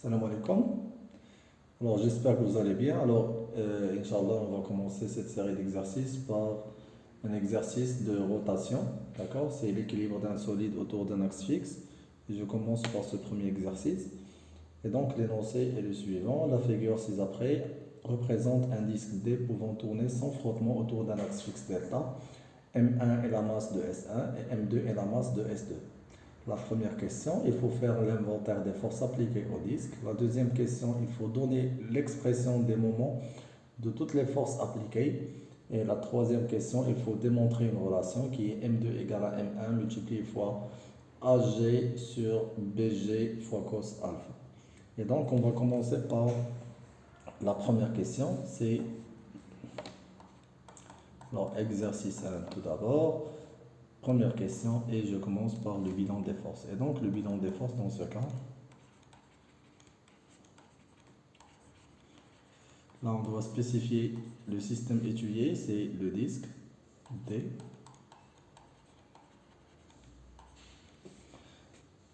Salam alaikum. Alors, j'espère que vous allez bien. Alors, Inch'Allah, on va commencer cette série d'exercices par un exercice de rotation. D'accord? C'est l'équilibre d'un solide autour d'un axe fixe. Et je commence par ce premier exercice. Et donc, l'énoncé est le suivant. La figure ci-après représente un disque D pouvant tourner sans frottement autour d'un axe fixe delta. M1 est la masse de S1 et M2 est la masse de S2. La première question, il faut faire l'inventaire des forces appliquées au disque. La deuxième question, il faut donner l'expression des moments de toutes les forces appliquées. Et la troisième question, il faut démontrer une relation qui est M2 égale à M1 multiplié fois AG sur BG fois cos alpha. Et donc, on va commencer par la première question. C'est exercice 1 tout d'abord. Première question, et je commence par le bilan des forces. Et donc, le bilan des forces dans ce cas, là, on doit spécifier le système étudié, c'est le disque D.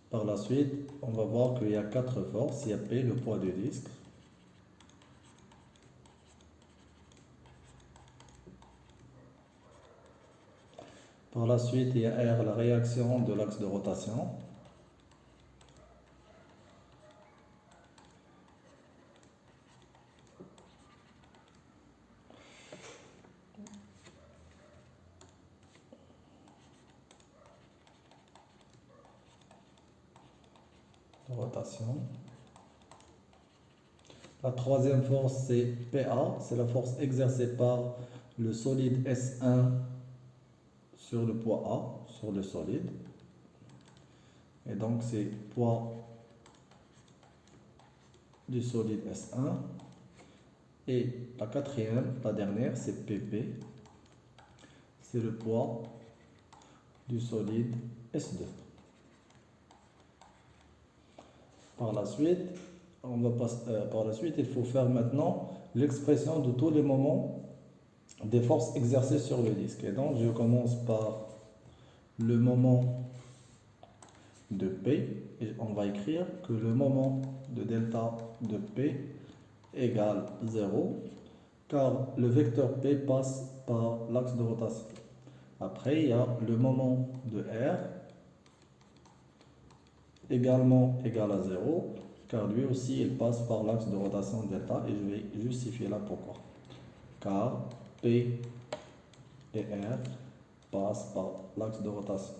Par la suite, on va voir qu'il y a 4 forces. Il y a P, le poids du disque. Par la suite, il y a R, la réaction de l'axe de rotation. Rotation. La troisième force, c'est PA, c'est la force exercée par le solide S1 sur le poids A, sur le solide. Et donc, c'est poids du solide S1. Et la quatrième, la dernière, c'est PP. C'est le poids du solide S2. Par la suite, il faut faire maintenant l'expression de tous les moments des forces exercées sur le disque. Et donc, je commence par le moment de P. Et on va écrire que le moment de delta de P égale 0, car le vecteur P passe par l'axe de rotation. Après, il y a le moment de R également égal à 0, car lui aussi il passe par l'axe de rotation delta, et je vais justifier là pourquoi. Car P et R passent par l'axe de rotation.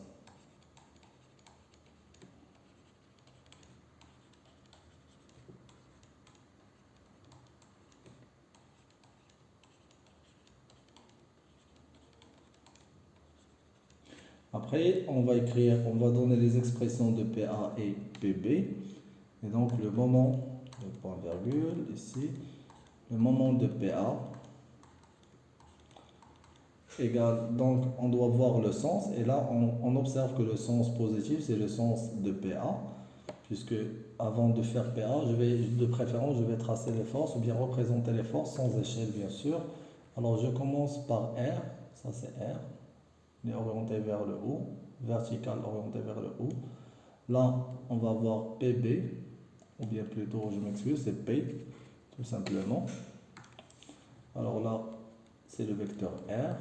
Après, on va donner les expressions de PA et PB. Et donc le moment, le point virgule ici, le moment de PA égale, donc on doit voir le sens, et là on observe que le sens positif c'est le sens de PA, puisque avant de faire PA, de préférence je vais tracer les forces ou bien représenter les forces sans échelle bien sûr. Alors je commence par R, ça c'est R, il est orienté vers le haut, vertical orienté vers le haut. Là on va voir PB, ou bien plutôt je m'excuse, c'est P tout simplement. Alors là c'est le vecteur R.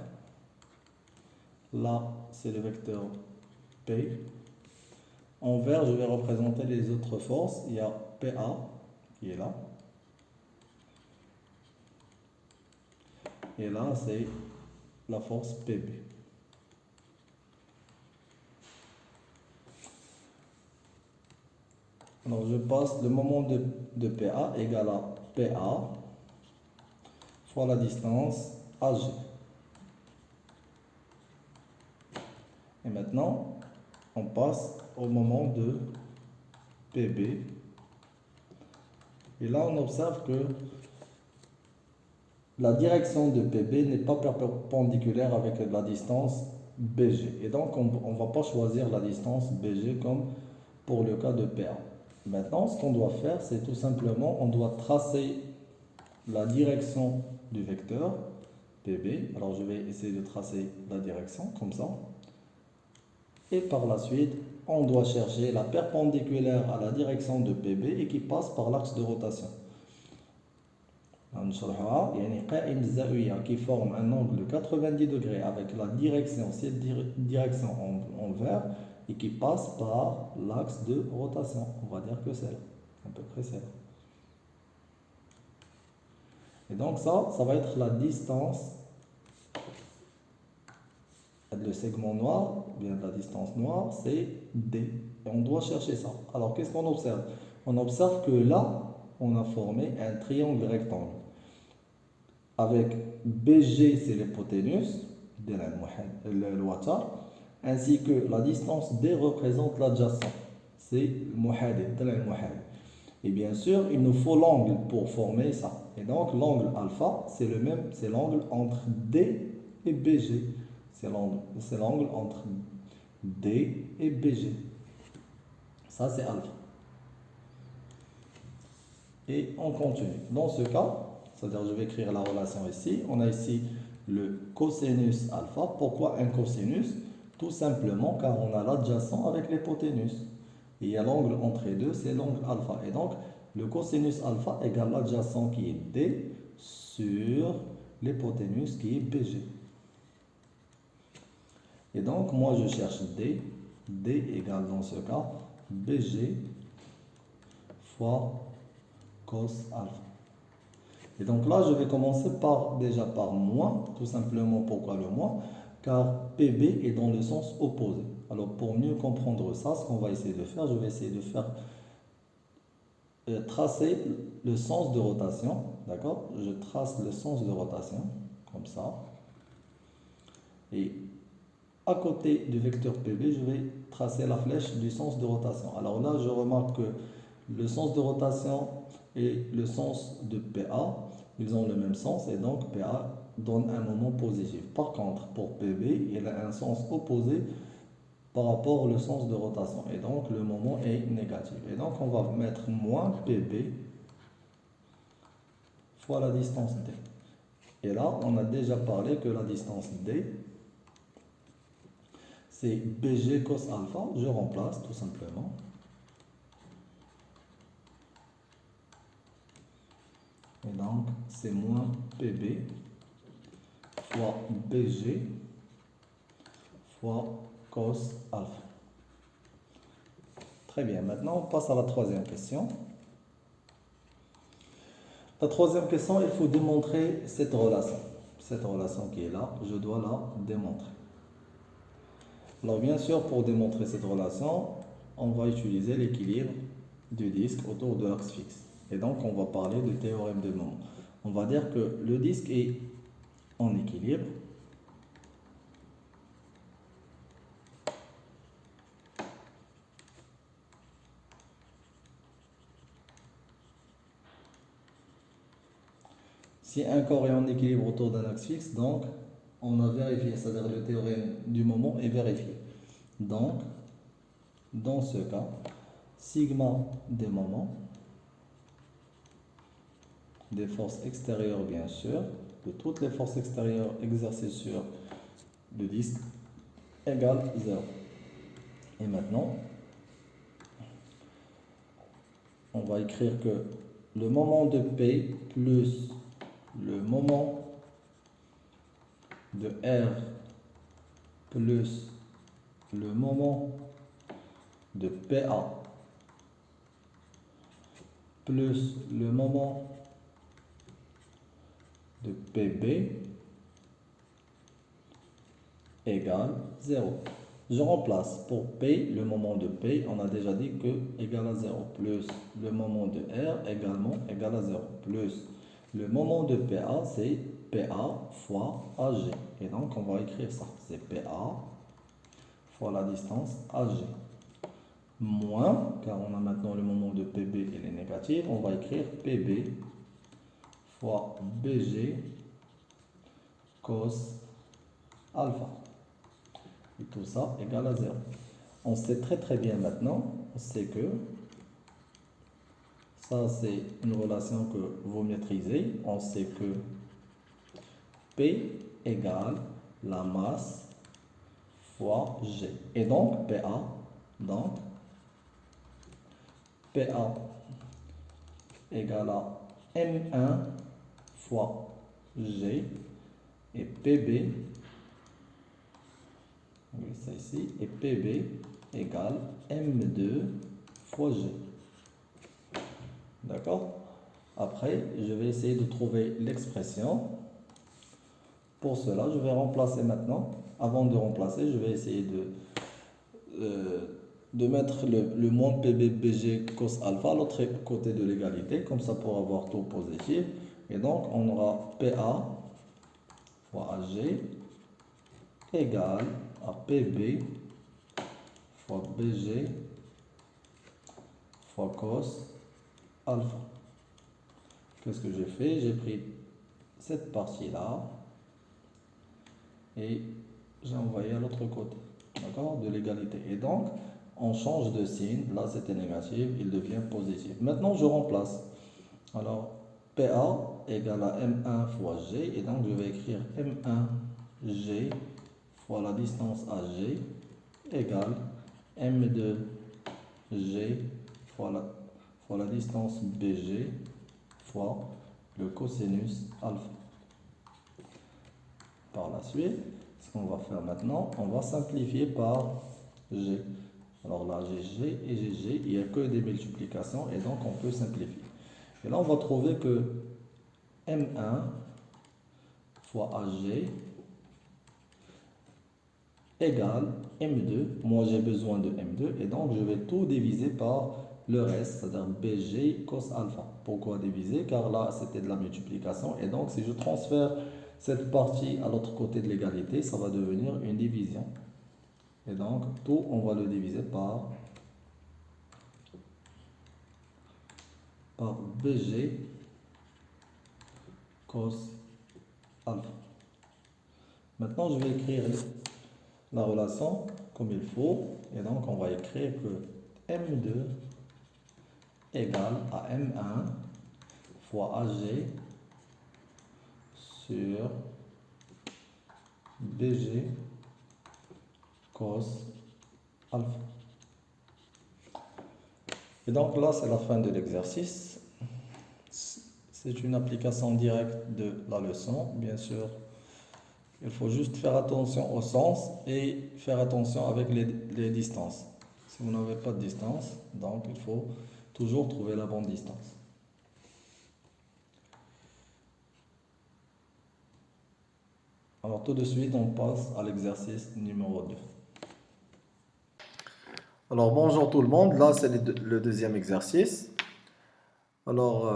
Là, c'est le vecteur P. En vert, je vais représenter les autres forces. Il y a PA qui est là. Et là, c'est la force PB. Alors, je passe le moment de PA égale à PA fois la distance AG. Et maintenant, on passe au moment de PB. Et là, on observe que la direction de PB n'est pas perpendiculaire avec la distance BG. Et donc, on ne va pas choisir la distance BG comme pour le cas de PA. Maintenant, ce qu'on doit faire, c'est tout simplement, on doit tracer la direction du vecteur PB. Alors, je vais essayer de tracer la direction comme ça. Et par la suite, on doit chercher la perpendiculaire à la direction de PB et qui passe par l'axe de rotation. نشرحها يعني قائم الزاوية qui forme un angle de 90 degrés avec la direction, cette direction en vert et qui passe par l'axe de rotation. On va dire que c'est là, à peu près c'est là. Et donc ça va être la distance, le segment noir, bien la distance noire, c'est D. Et on doit chercher ça. Alors qu'est-ce qu'on observe? On observe que là, on a formé un triangle rectangle. Avec BG, c'est l'hypoténuse, le water, ainsi que la distance D représente l'adjacent, c'est le muhadid. Et bien sûr, il nous faut l'angle pour former ça. Et donc, l'angle alpha, c'est le même, c'est l'angle entre D et BG. C'est l'angle entre D et BG. Ça, c'est alpha. Et on continue. Dans ce cas, c'est-à-dire je vais écrire la relation ici. On a ici le cosinus alpha. Pourquoi un cosinus? Tout simplement car on a l'adjacent avec l'hypoténuse. Et il y a l'angle entre les deux, c'est l'angle alpha. Et donc, le cosinus alpha égale l'adjacent qui est D sur l'hypoténuse qui est BG. Et donc, moi je cherche D. D égale dans ce cas BG fois cos alpha. Et donc là, je vais commencer déjà par moins, tout simplement. Pourquoi le moins? Car PB est dans le sens opposé. Alors pour mieux comprendre ça, ce qu'on va essayer de faire, je vais essayer de faire tracer le sens de rotation, d'accord? Je trace le sens de rotation, comme ça. Et à côté du vecteur PB, je vais tracer la flèche du sens de rotation. Alors là, je remarque que le sens de rotation et le sens de PA, ils ont le même sens et donc PA donne un moment positif. Par contre, pour PB, il a un sens opposé par rapport au sens de rotation et donc le moment est négatif. Et donc on va mettre moins PB fois la distance D. Et là, on a déjà parlé que la distance D, c'est BG cos alpha. Je remplace tout simplement. Et donc, c'est moins PB fois BG fois cos alpha. Très bien, maintenant on passe à la troisième question. La troisième question, il faut démontrer cette relation. Cette relation qui est là, je dois la démontrer. Alors bien sûr, pour démontrer cette relation, on va utiliser l'équilibre du disque autour de l'axe fixe. Et donc, on va parler du théorème de moment. On va dire que le disque est en équilibre. Si un corps est en équilibre autour d'un axe fixe, donc on a vérifié, c'est-à-dire le théorème du moment est vérifié. Donc, dans ce cas, sigma des moments, des forces extérieures bien sûr, de toutes les forces extérieures exercées sur le disque, égale 0. Et maintenant, on va écrire que le moment de P plus le moment de R plus le moment de PA plus le moment de PB égale 0. Je remplace pour P, le moment de P, on a déjà dit que égale à 0, plus le moment de R également égale à 0, plus le moment de PA, c'est PA fois AG. Et donc, on va écrire ça, c'est PA fois la distance AG. Moins, car on a maintenant le moment de PB, il est négatif, on va écrire PB fois BG cos alpha. Et tout ça égale à 0. On sait très bien maintenant, on sait que ça c'est une relation que vous maîtrisez. On sait que P égale la masse fois G. Et donc, donc, PA égale à M1 fois G et PB, oui, ça ici, et PB égale M2 fois G. D'accord? Après, je vais essayer de trouver l'expression. Pour cela, je vais remplacer maintenant. Avant de remplacer, je vais essayer de mettre le moins PB-BG cos alpha à l'autre côté de l'égalité, comme ça pour avoir tout positif. Et donc, on aura PA fois AG égale à PB fois BG fois cos alpha. Qu'est-ce que j'ai fait? J'ai pris cette partie-là et j'ai envoyé à l'autre côté, d'accord, de l'égalité. Et donc, on change de signe. Là, c'était négatif, il devient positif. Maintenant, je remplace. Alors, PA égale à M1 fois G. Et donc, je vais écrire M1G fois la distance AG égale M2G fois la distance BG fois le cosinus alpha. Par la suite, ce qu'on va faire maintenant, on va simplifier par G. Alors là, j'ai G et j'ai G, il n'y a que des multiplications et donc on peut simplifier. Et là, on va trouver que M1 fois AG égale M2. Moi, j'ai besoin de M2 et donc je vais tout diviser par le reste, c'est-à-dire BG cos alpha. Pourquoi diviser? Car là, c'était de la multiplication et donc si je transfère cette partie à l'autre côté de l'égalité, ça va devenir une division. Et donc, tout, on va le diviser par BG cos alpha. Maintenant, je vais écrire la relation comme il faut. Et donc, on va écrire que M2 égale à M1 fois AG sur BG cos alpha. Et donc là, c'est la fin de l'exercice. C'est une application directe de la leçon. Bien sûr, il faut juste faire attention au sens et faire attention avec les distances. Si vous n'avez pas de distance, donc il faut toujours trouver la bonne distance. Alors tout de suite, on passe à l'exercice numéro 2. Alors bonjour tout le monde, là c'est le deuxième exercice. Alors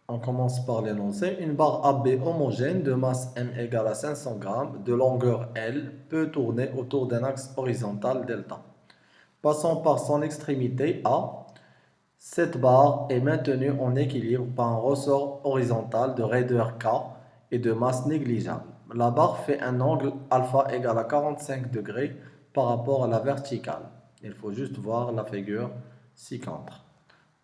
on commence par l'énoncé. Une barre AB homogène de masse M égale à 500 grammes, de longueur L, peut tourner autour d'un axe horizontal delta. Passant par son extrémité A, cette barre est maintenue en équilibre par un ressort horizontal de raideur K et de masse négligeable. La barre fait un angle alpha égal à 45 degrés par rapport à la verticale. Il faut juste voir la figure ci-contre.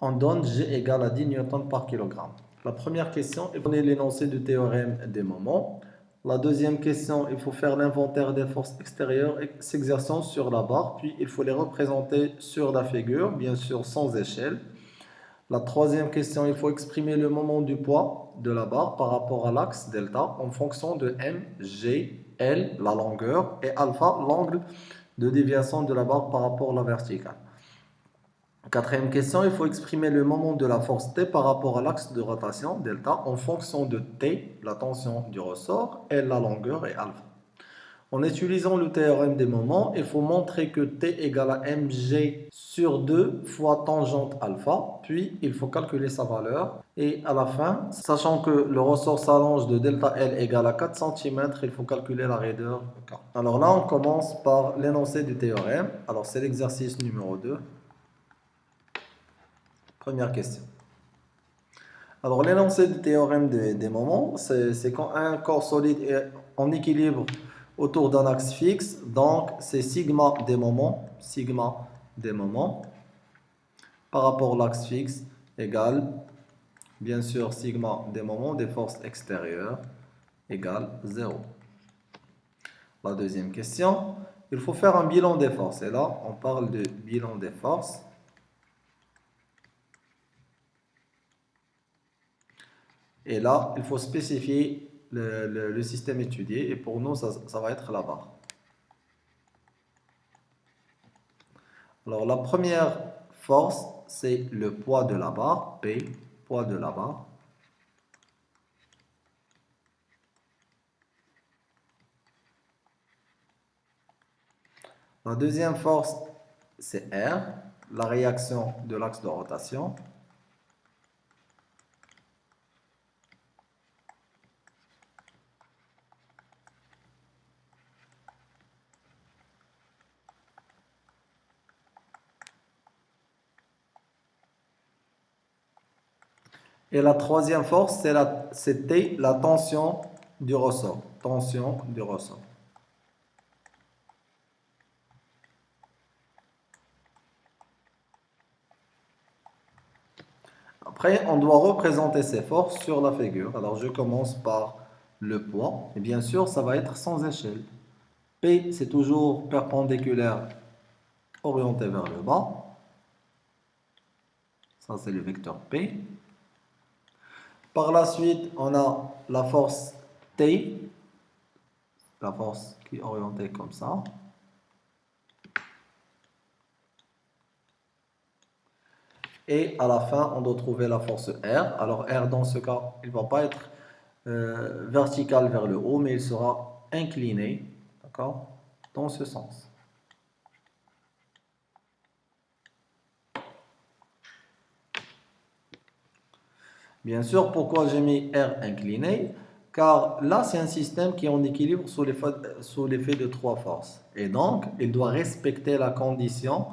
On donne G égale à 10 newtons par kilogramme. La première question est donner l'énoncé du théorème des moments. La deuxième question, il faut faire l'inventaire des forces extérieures s'exerçant sur la barre, puis il faut les représenter sur la figure, bien sûr sans échelle. La troisième question, il faut exprimer le moment du poids de la barre par rapport à l'axe delta en fonction de M, G, L, la longueur, et alpha, l'angle de déviation de la barre par rapport à la verticale. Quatrième question, il faut exprimer le moment de la force T par rapport à l'axe de rotation delta en fonction de T, la tension du ressort, L, la longueur, et alpha. En utilisant le théorème des moments, il faut montrer que T égale à mg sur 2 fois tangente alpha, puis il faut calculer sa valeur. Et à la fin, sachant que le ressort s'allonge de delta L égale à 4 cm, il faut calculer la raideur K. Alors là, on commence par l'énoncé du théorème. Alors c'est l'exercice numéro 2. Première question. Alors l'énoncé du théorème des moments, c'est quand un corps solide est en équilibre autour d'un axe fixe, donc c'est sigma des moments par rapport à l'axe fixe égale, bien sûr, sigma des moments des forces extérieures égale 0. La deuxième question, il faut faire un bilan des forces. Et là, on parle de bilan des forces. Et là, il faut spécifier le système étudié. Et pour nous, ça va être la barre. Alors, la première force, c'est le poids de la barre, P, poids de la barre. La deuxième force, c'est R, la réaction de l'axe de rotation. Et la troisième force, c'était la tension du ressort. Tension du ressort. Après, on doit représenter ces forces sur la figure. Alors, je commence par le poids. Et bien sûr, ça va être sans échelle. P, c'est toujours perpendiculaire orienté vers le bas. Ça, c'est le vecteur P. Par la suite, on a la force T, la force qui est orientée comme ça. Et à la fin, on doit trouver la force R. Alors R, dans ce cas, il ne va pas être vertical vers le haut, mais il sera incliné, d'accord, dans ce sens. Bien sûr, pourquoi j'ai mis R incliné? Car là, c'est un système qui est en équilibre sous l'effet de trois forces. Et donc, il doit respecter la condition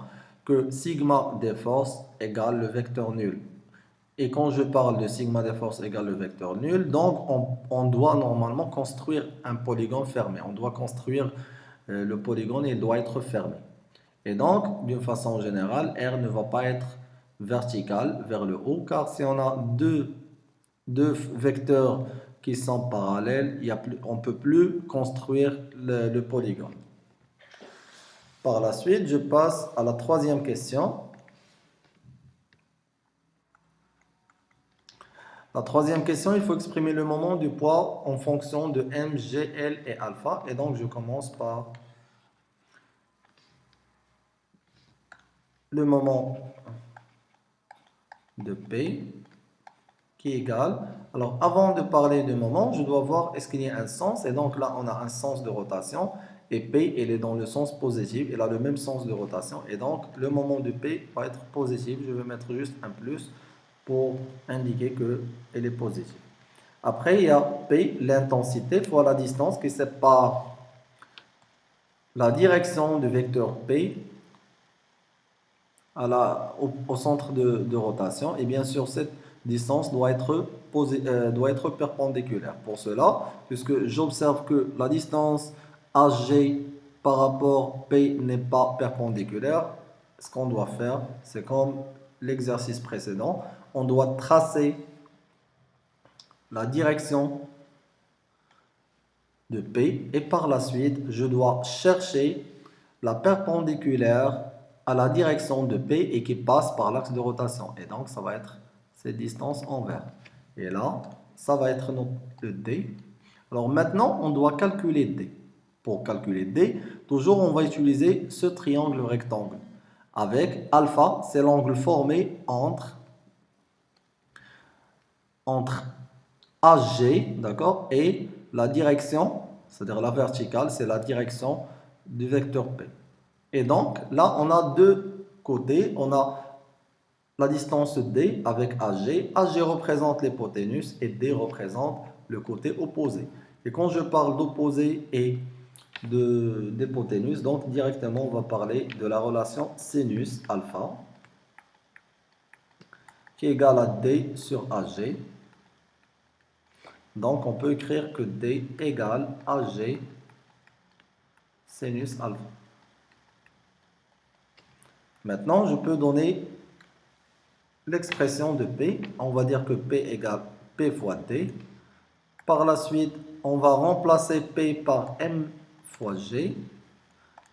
que sigma des forces égale le vecteur nul. Et quand je parle de sigma des forces égale le vecteur nul, donc on doit normalement construire un polygone fermé. On doit construire le polygone et il doit être fermé. Et donc, d'une façon générale, R ne va pas être vertical vers le haut, car si on a deux vecteurs qui sont parallèles, on ne peut plus construire le polygone. Par la suite, je passe à la troisième question. La troisième question, il faut exprimer le moment du poids en fonction de M, G, L et alpha. Et donc, je commence par le moment de P qui est égal. Alors, avant de parler du moment, je dois voir est-ce qu'il y a un sens. Et donc là, on a un sens de rotation. Et P, il est dans le sens positif. Il a le même sens de rotation. Et donc, le moment de P va être positif. Je vais mettre juste un plus pour indiquer qu'elle est positive. Après, il y a P, l'intensité, fois la distance qui sépare la direction du vecteur P au centre de rotation. Et bien sûr, cette distance doit être perpendiculaire. Pour cela, puisque j'observe que la distance HG par rapport P n'est pas perpendiculaire, ce qu'on doit faire, c'est comme l'exercice précédent, on doit tracer la direction de P et par la suite, je dois chercher la perpendiculaire à la direction de P et qui passe par l'axe de rotation. Et donc, ça va être cette distance en vert. Et là, ça va être le D. Alors maintenant, on doit calculer D. Pour calculer D, toujours on va utiliser ce triangle rectangle. Avec alpha, c'est l'angle formé entre AG, d'accord, et la direction, c'est-à-dire la verticale, c'est la direction du vecteur P. Et donc, là, on a deux côtés. On a la distance D avec AG. AG représente l'hypoténuse et D représente le côté opposé. Et quand je parle d'opposé et d'hypoténuse, donc directement, on va parler de la relation sinus alpha qui est égale à D sur AG. Donc, on peut écrire que D égale AG sinus alpha. Maintenant, je peux donner l'expression de P. On va dire que P égale P fois D. Par la suite, on va remplacer P par M fois G.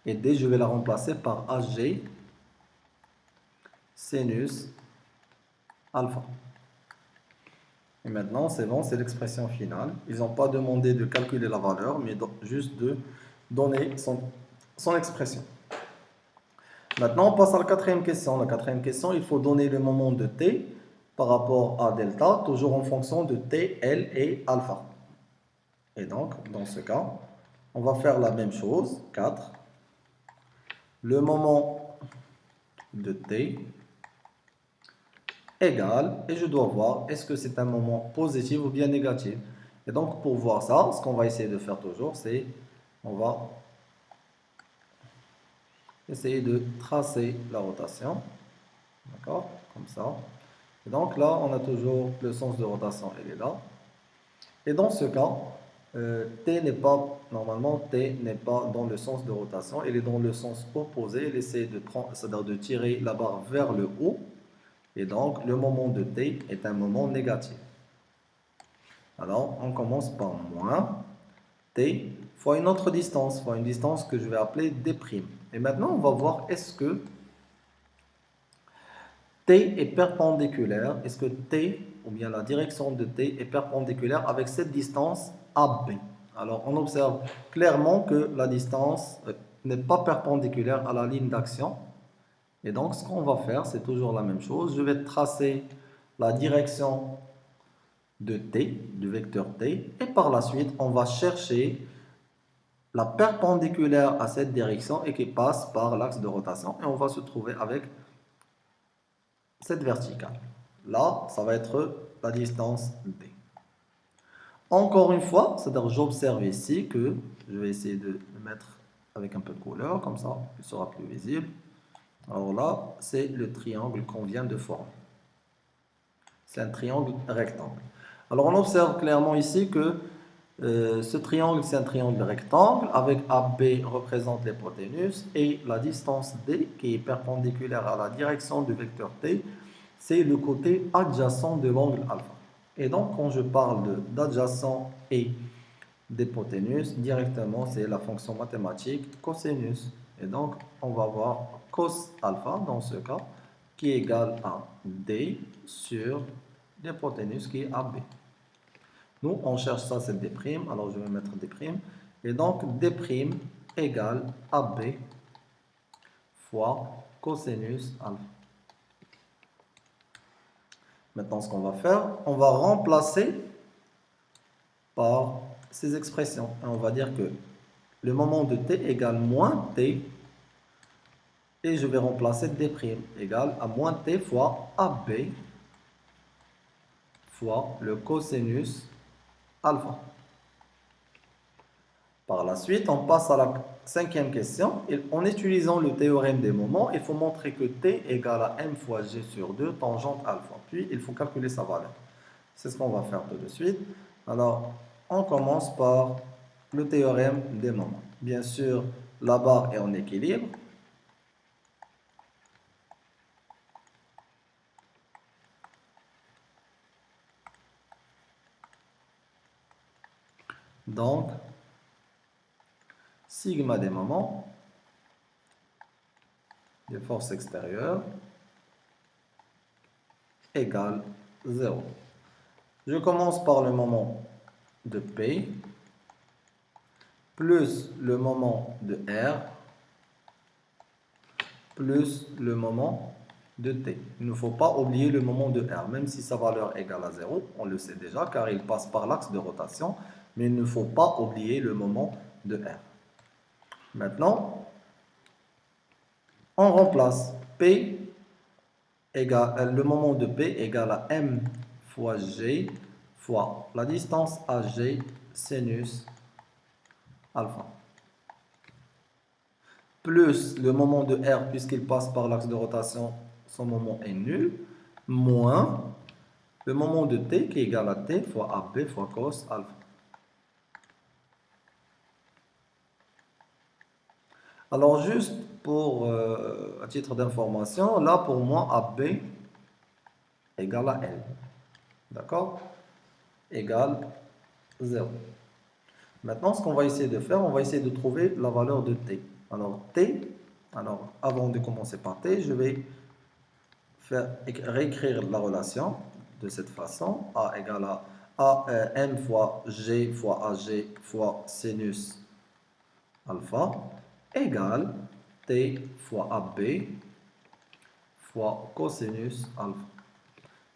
Et D, je vais la remplacer par HG sinus alpha. Et maintenant, c'est bon, c'est l'expression finale. Ils n'ont pas demandé de calculer la valeur, mais juste de donner son expression. Maintenant, on passe à la quatrième question. La quatrième question, il faut donner le moment de t par rapport à delta, toujours en fonction de t, l et alpha. Et donc, dans ce cas, on va faire la même chose, 4. Le moment de t égale, et je dois voir est-ce que c'est un moment positif ou bien négatif. Et donc, pour voir ça, ce qu'on va essayer de faire toujours, c'est on va essayer de tracer la rotation. D'accord? Comme ça. Et donc là, on a toujours le sens de rotation, elle est là. Et dans ce cas, T n'est pas, normalement, T n'est pas dans le sens de rotation, elle est dans le sens opposé. Elle essaie de prendre, c'est-à-dire de tirer la barre vers le haut. Et donc, le moment de T est un moment négatif. Alors, on commence par moins T fois une autre distance, fois une distance que je vais appeler D'. Et maintenant, on va voir est-ce que T est perpendiculaire, est-ce que T, ou bien la direction de T est perpendiculaire avec cette distance AB. Alors, on observe clairement que la distance n'est pas perpendiculaire à la ligne d'action. Et donc, ce qu'on va faire, c'est toujours la même chose. Je vais tracer la direction de T, du vecteur T, et par la suite, on va chercher la perpendiculaire à cette direction et qui passe par l'axe de rotation. Et on va se trouver avec cette verticale. Là, ça va être la distance D. Encore une fois, c'est-à-dire j'observe ici que je vais essayer de le mettre avec un peu de couleur, comme ça, il sera plus visible. Alors là, c'est le triangle qu'on vient de former. C'est un triangle rectangle. Alors on observe clairement ici que ce triangle, c'est un triangle rectangle avec AB représente l'hypoténuse et la distance D qui est perpendiculaire à la direction du vecteur T, c'est le côté adjacent de l'angle alpha. Et donc quand je parle d'adjacent et d'hypoténuse, directement c'est la fonction mathématique cosinus. Et donc on va voir cos alpha dans ce cas qui est égal à D sur l'hypoténuse qui est AB. Nous, on cherche ça, c'est D', alors je vais mettre D'. Et donc, D' égale AB fois cosinus alpha. Maintenant, ce qu'on va faire, on va remplacer par ces expressions. Et on va dire que le moment de T égale moins T, et je vais remplacer D' égale à moins T fois AB fois le cosinus alpha. Par la suite, on passe à la cinquième question. En utilisant le théorème des moments, il faut montrer que T égale à M fois G sur 2 tangente alpha. Puis, il faut calculer sa valeur. C'est ce qu'on va faire tout de suite. Alors, on commence par le théorème des moments. Bien sûr, la barre est en équilibre. Donc, sigma des moments, des forces extérieures, égale 0. Je commence par le moment de P, plus le moment de R, plus le moment de T. Il ne faut pas oublier le moment de R, même si sa valeur égale à 0, on le sait déjà, car il passe par l'axe de rotation, mais il ne faut pas oublier le moment de R. Maintenant, on remplace P égale, le moment de P égale à M fois G fois la distance AG sinus alpha. Plus le moment de R, puisqu'il passe par l'axe de rotation, son moment est nul, moins le moment de T qui est égal à T fois AB fois cos alpha. Alors juste pour, à titre d'information, là pour moi AB égale à L. D'accord? Égale 0. Maintenant, ce qu'on va essayer de faire, on va essayer de trouver la valeur de T. Alors, t, alors avant de commencer par t, je vais réécrire la relation de cette façon. A égale à m fois g fois ag fois sinus alpha égale t fois ab fois cosinus alpha.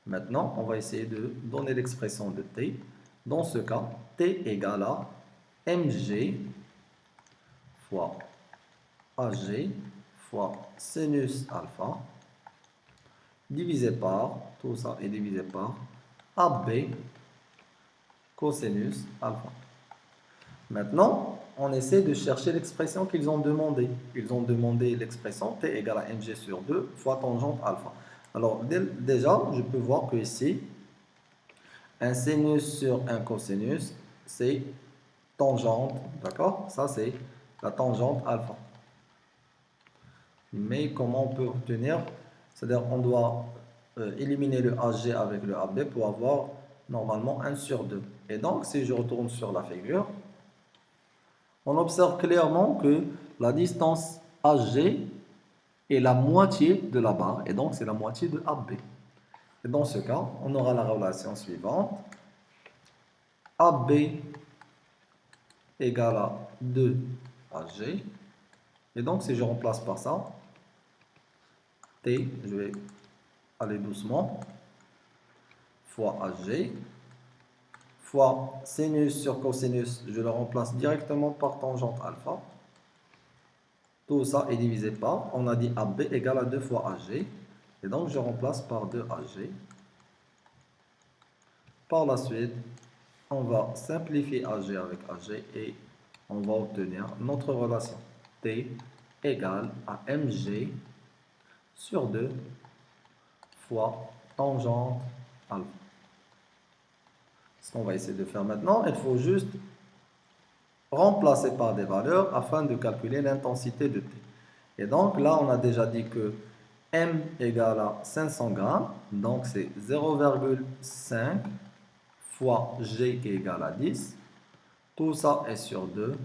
Maintenant, on va essayer de donner l'expression de t. Dans ce cas, t égale à mg fois ag fois sinus alpha divisé par, tout ça est divisé par AB cosinus alpha. Maintenant, on essaie de chercher l'expression qu'ils ont demandé. Ils ont demandé l'expression t égale à mg sur 2 fois tangente alpha. Alors, déjà, je peux voir que ici, un sinus sur un cosinus, c'est tangente, d'accord? Ça, c'est la tangente alpha. Mais comment on peut obtenir? C'est-à-dire on doit éliminer le AG avec le AB pour avoir normalement 1 sur 2. Et donc, si je retourne sur la figure, on observe clairement que la distance AG est la moitié de la barre, et donc c'est la moitié de AB. Et dans ce cas, on aura la relation suivante. AB égale à 2 AG. Et donc, si je remplace par ça, T, je vais aller doucement, fois AG, fois sinus sur cosinus, je le remplace directement par tangente alpha. Tout ça est divisé par, on a dit AB égale à 2 fois AG. Et donc, je remplace par 2 AG. Par la suite, on va simplifier AG avec AG et on va obtenir notre relation. T égale à mg sur 2 fois tangente alpha. Ce qu'on va essayer de faire maintenant, il faut juste remplacer par des valeurs afin de calculer l'intensité de T. Et donc là, on a déjà dit que M égale à 500 grammes, donc c'est 0,5 fois G qui est égal à 10. Tout ça est sur 2.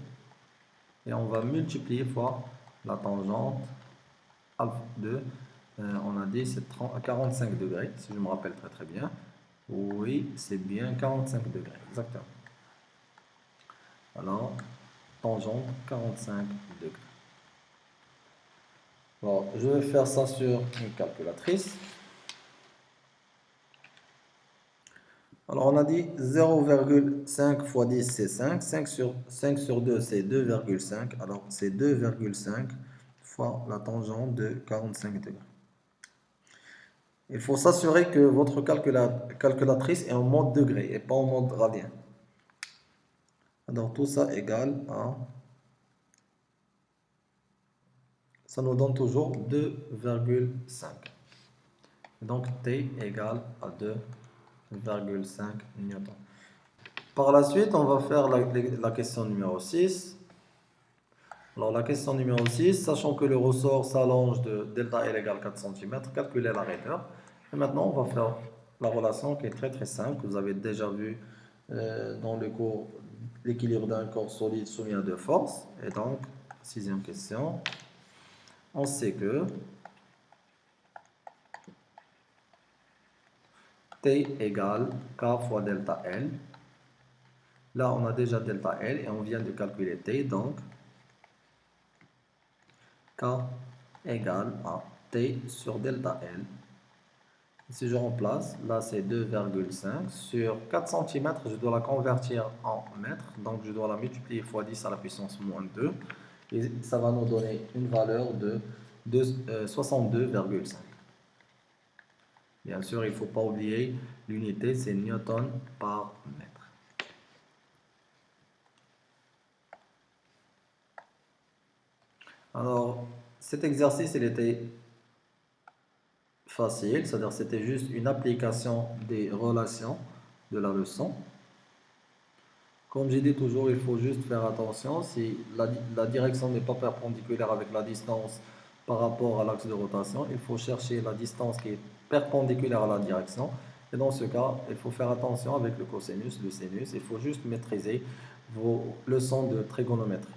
Et on va multiplier fois la tangente alpha 2. On a dit c'est 45 degrés, si je me rappelle très très bien. Oui, c'est bien 45 degrés, exactement. Alors, tangente 45 degrés. Alors, je vais faire ça sur une calculatrice. Alors, on a dit 0,5 fois 10, c'est 5. 5 sur 2, c'est 2,5. Alors, c'est 2,5 fois la tangente de 45 degrés. Il faut s'assurer que votre calculatrice est en mode degré et pas en mode radien. Alors, tout ça égale à... Ça nous donne toujours 2,5. Donc, T égale à 2,5 newtons. Par la suite, on va faire la question numéro 6. Alors, la question numéro 6, sachant que le ressort s'allonge de delta L égale 4 cm, calculer la raideur. Et maintenant, on va faire la relation qui est très très simple, que vous avez déjà vu dans le cours l'équilibre d'un corps solide soumis à deux forces. Et donc, sixième question, on sait que T égale K fois delta L. Là, on a déjà delta L et on vient de calculer T, donc K égale à T sur delta L. Si je remplace, là c'est 2,5 sur 4 cm, je dois la convertir en mètres, donc je dois la multiplier fois 10 à la puissance moins 2, et ça va nous donner une valeur de 62,5. Bien sûr, il ne faut pas oublier, l'unité c'est newton par mètre. Alors, cet exercice, il était facile, c'est-à-dire c'était juste une application des relations de la leçon. Comme j'ai dit toujours, il faut juste faire attention si la direction n'est pas perpendiculaire avec la distance par rapport à l'axe de rotation, il faut chercher la distance qui est perpendiculaire à la direction. Et dans ce cas, il faut faire attention avec le cosinus, le sinus, il faut juste maîtriser vos leçons de trigonométrie.